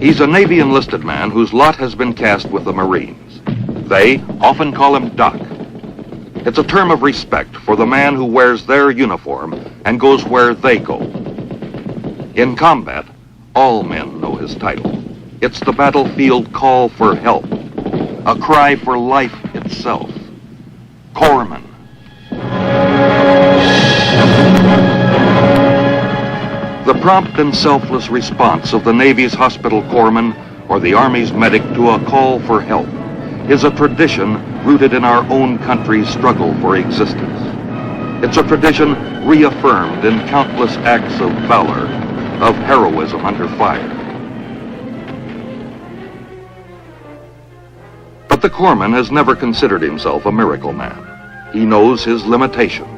He's a Navy enlisted man whose lot has been cast with the Marines. They often call him Doc. It's a term of respect for the man who wears their uniform and goes where they go. In combat, all men know his title. It's the battlefield call for help, a cry for life itself. Corpsman. The prompt and selfless response of the Navy's hospital corpsman or the Army's medic to a call for help is a tradition rooted in our own country's struggle for existence. It's a tradition reaffirmed in countless acts of valor, of heroism under fire. But the corpsman has never considered himself a miracle man. He knows his limitations.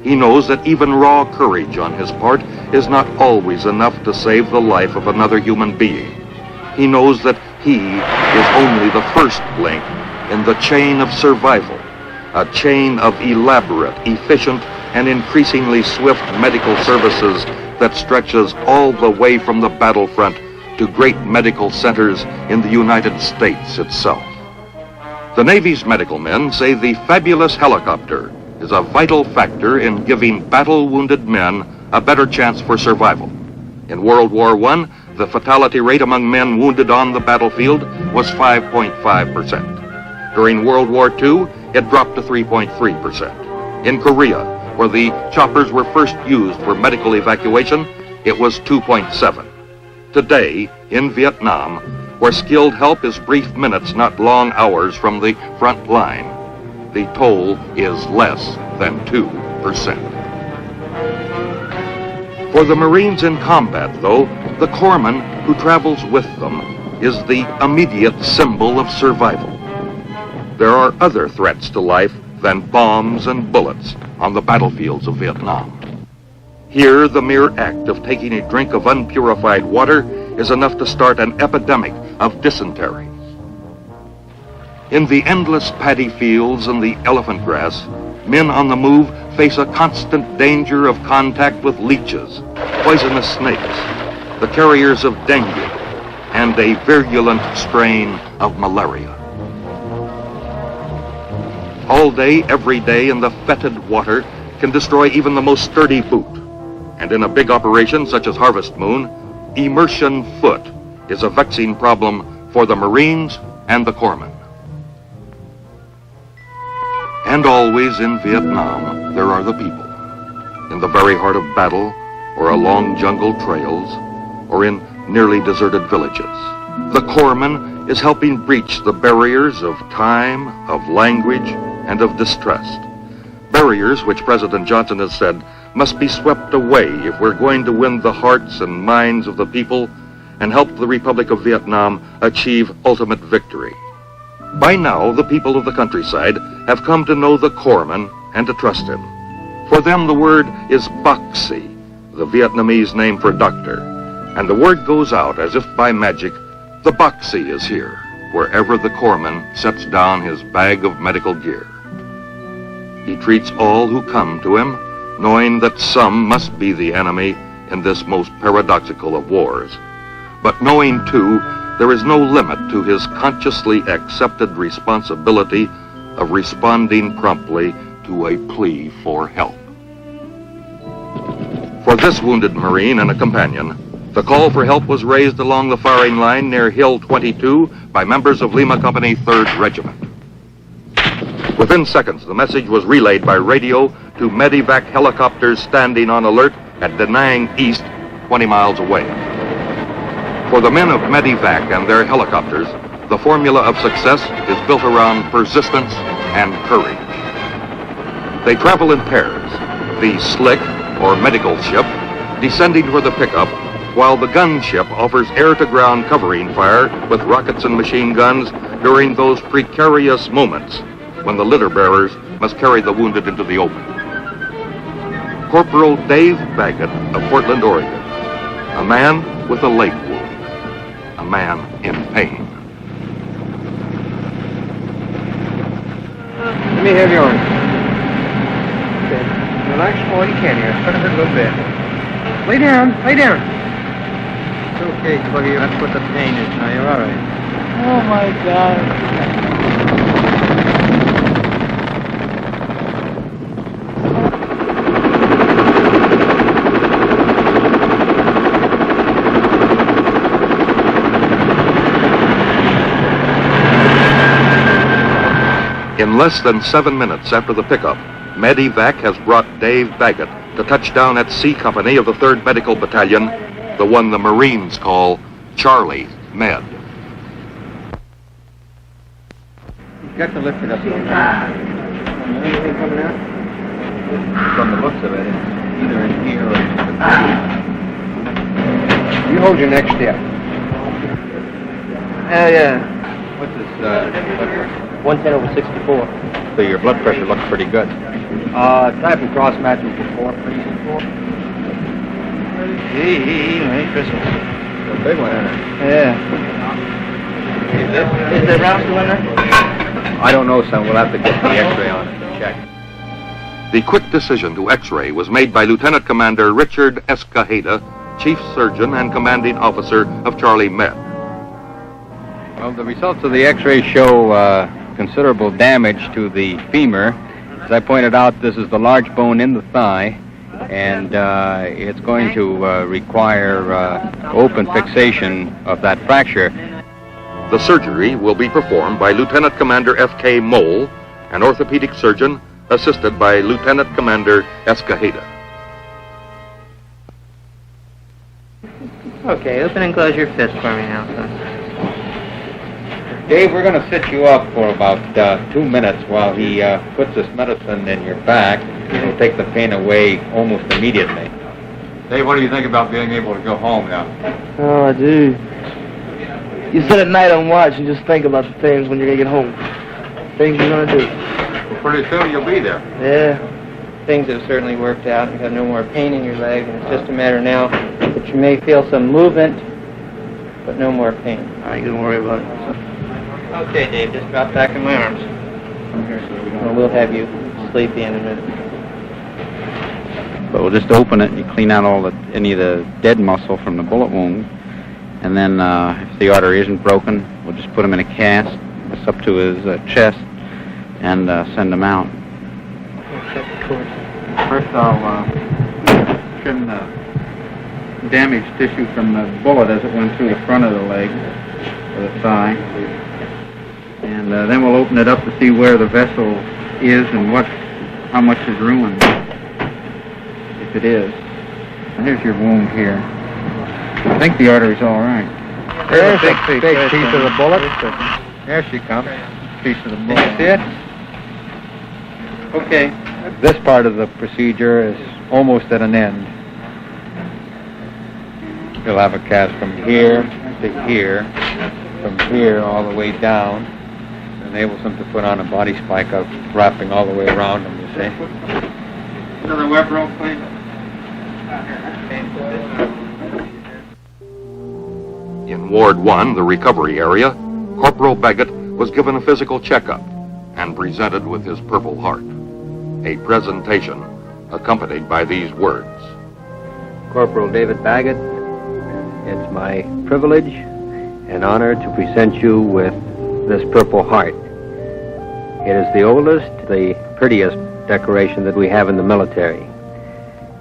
He knows that even raw courage on his part is not always enough to save the life of another human being. He knows that he is only the first link in the chain of survival, a chain of elaborate, efficient, and increasingly swift medical services that stretches all the way from the battlefront to great medical centers in the United States itself. The Navy's medical men say the fabulous helicopter is a vital factor in giving battle-wounded men a better chance for survival. In World War I, the fatality rate among men wounded on the battlefield was 5.5%. During World War II, it dropped to 3.3%. In Korea, where the choppers were first used for medical evacuation, it was 2.7%. Today, in Vietnam, where skilled help is brief minutes, not long hours from the front line, the toll is less than 2%. For the Marines in combat, though, the corpsman who travels with them is the immediate symbol of survival. There are other threats to life than bombs and bullets on the battlefields of Vietnam. Here, the mere act of taking a drink of unpurified water is enough to start an epidemic of dysentery. In the endless paddy fields and the elephant grass, men on the move face a constant danger of contact with leeches, poisonous snakes, the carriers of dengue, and a virulent strain of malaria. All day, every day, in the fetid water can destroy even the most sturdy boot. And in a big operation such as Harvest Moon, immersion foot is a vexing problem for the Marines and the corpsmen. And always in Vietnam, there are the people. In the very heart of battle, or along jungle trails, or in nearly deserted villages. The corpsman is helping breach the barriers of time, of language, and of distrust. Barriers which President Johnson has said must be swept away if we're going to win the hearts and minds of the people and help the Republic of Vietnam achieve ultimate victory. By now, the people of the countryside have come to know the corpsman and to trust him. For them, the word is bác sĩ, the Vietnamese name for doctor, and the word goes out as if by magic, the bác sĩ is here, wherever the corpsman sets down his bag of medical gear. He treats all who come to him, knowing that some must be the enemy in this most paradoxical of wars, but knowing, too, there is no limit to his consciously accepted responsibility of responding promptly to a plea for help. For this wounded Marine and a companion, the call for help was raised along the firing line near Hill 22 by members of Lima Company 3rd Regiment. Within seconds, the message was relayed by radio to Medivac helicopters standing on alert at Da Nang East, 20 miles away. For the men of Medivac and their helicopters, the formula of success is built around persistence and courage. They travel in pairs, the slick, or medical ship, descending toward the pickup, while the gunship offers air-to-ground covering fire with rockets and machine guns during those precarious moments when the litter bearers must carry the wounded into the open. Corporal Dave Baggett of Portland, Oregon, a man with a leg wound, a man in pain. Let me have yours. Okay. Relax all you can here. It's going to hurt a little bit. Lay down, lay down. So, Okay, Twiggy, that's what the pain is now. You're all right. Oh my God. In less than 7 minutes after the pickup, Medevac has brought Dave Baggett to touchdown at C Company of the 3rd Medical Battalion, the one the Marines call Charlie Med. You've got to lift it up a little. Anything coming out? From the looks of it, it's either in here or in the... You hold your neck stiff. Yeah. What's this, blood pressure? 110/64. So your blood pressure looks pretty good. Type and cross matches before. Gee, Merry Christmas. A big one, isn't it? Yeah. Is there rounds still in there? I don't know, son. We'll have to get the X-ray on it and check. The quick decision to X-ray was made by Lieutenant Commander Richard Escajeda, Chief Surgeon and Commanding Officer of Charlie Med. Well, the results of the X-ray show considerable damage to the femur. As I pointed out, this is the large bone in the thigh, and it's going to require open fixation of that fracture. The surgery will be performed by Lieutenant Commander F.K. Mole, an orthopedic surgeon, assisted by Lieutenant Commander Escajeda. Okay, open and close your fist for me now, son. Dave, we're going to sit you up for about 2 minutes while he puts this medicine in your back. It'll take the pain away almost immediately. Dave, what do you think about being able to go home now? Oh, I do. You sit at night and watch and just think about the things when you're going to get home. Things you're going to do. Well, pretty soon you'll be there. Yeah. Things have certainly worked out. You've got no more pain in your leg, and it's just a matter now that you may feel some movement, but no more pain. I ain't going to worry about it. Okay, Dave, just drop back in my arms. And we'll have you sleepy in a minute. But we'll just open it and you clean out any of the dead muscle from the bullet wound. And then if the artery isn't broken, we'll just put him in a cast, it's up to his chest, and send him out. First I'll trim the damaged tissue from the bullet as it went through the front of the leg, or the thigh. And then we'll open it up to see where the vessel is and how much is ruined, if it is. And here's your wound here. I think the artery's all right. There's a big piece of the bullet. There she comes. Piece of the bullet. Can you see it? Okay. This part of the procedure is almost at an end. You'll have a cast from here to here, from here all the way down. Enables them to put on a body spike of wrapping all the way around them, you see. Another web rope, please. In Ward 1, the recovery area, Corporal Baggett was given a physical checkup and presented with his Purple Heart. A presentation accompanied by these words. Corporal David Baggett, it's my privilege and honor to present you with this Purple Heart. It is the oldest, the prettiest decoration that we have in the military.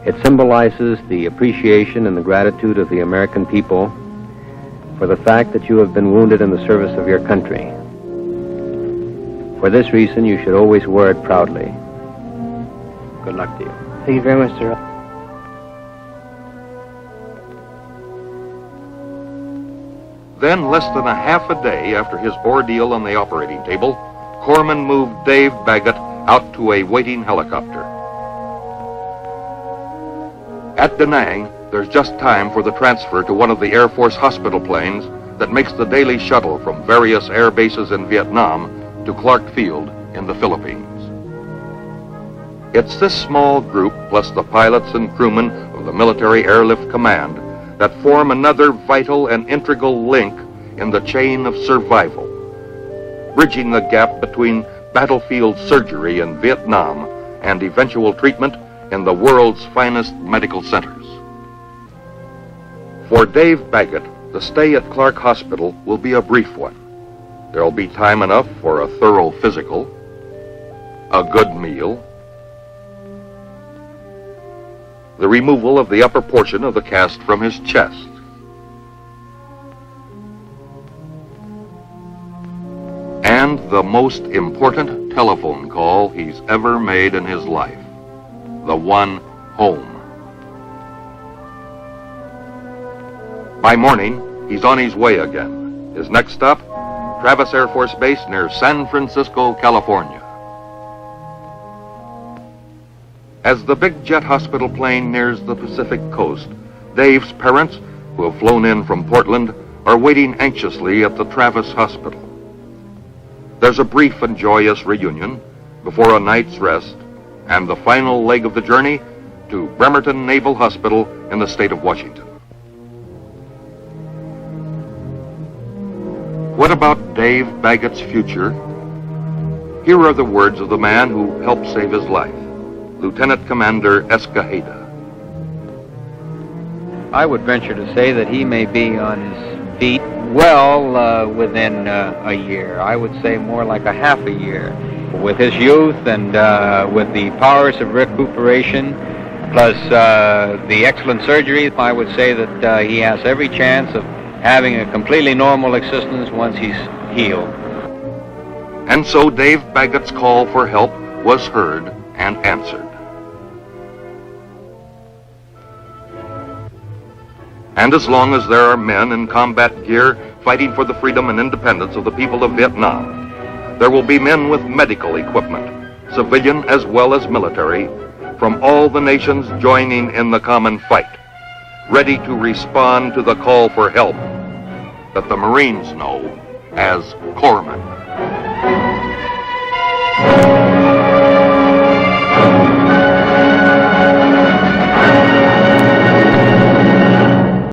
It symbolizes the appreciation and the gratitude of the American people for the fact that you have been wounded in the service of your country. For this reason, you should always wear it proudly. Good luck to you. Thank you very much, sir. Then, less than a half a day after his ordeal on the operating table, Corpsman moved Dave Baggett out to a waiting helicopter. At Da Nang, there's just time for the transfer to one of the Air Force hospital planes that makes the daily shuttle from various air bases in Vietnam to Clark Field in the Philippines. It's this small group, plus the pilots and crewmen of the Military Airlift Command, that form another vital and integral link in the chain of survival, bridging the gap between battlefield surgery in Vietnam and eventual treatment in the world's finest medical centers. For Dave Baggett, The stay at Clark Hospital will be a brief one. There'll be time enough for a thorough physical, a good meal, the removal of the upper portion of the cast from his chest, and the most important telephone call he's ever made in his life, the one home. By morning, he's on his way again. His next stop, Travis Air Force Base near San Francisco, California. As the big jet hospital plane nears the Pacific coast, Dave's parents, who have flown in from Portland, are waiting anxiously at the Travis Hospital. There's a brief and joyous reunion before a night's rest and the final leg of the journey to Bremerton Naval Hospital in the state of Washington. What about Dave Baggett's future? Here are the words of the man who helped save his life, Lieutenant Commander Escajeda. I would venture to say that he may be on his feet well within a year. I would say more like a half a year. With his youth and with the powers of recuperation, plus the excellent surgery, I would say that he has every chance of having a completely normal existence once he's healed. And so Dave Baggett's call for help was heard and answered. And as long as there are men in combat gear fighting for the freedom and independence of the people of Vietnam, there will be men with medical equipment, civilian as well as military, from all the nations joining in the common fight, ready to respond to the call for help that the Marines know as Corpsman.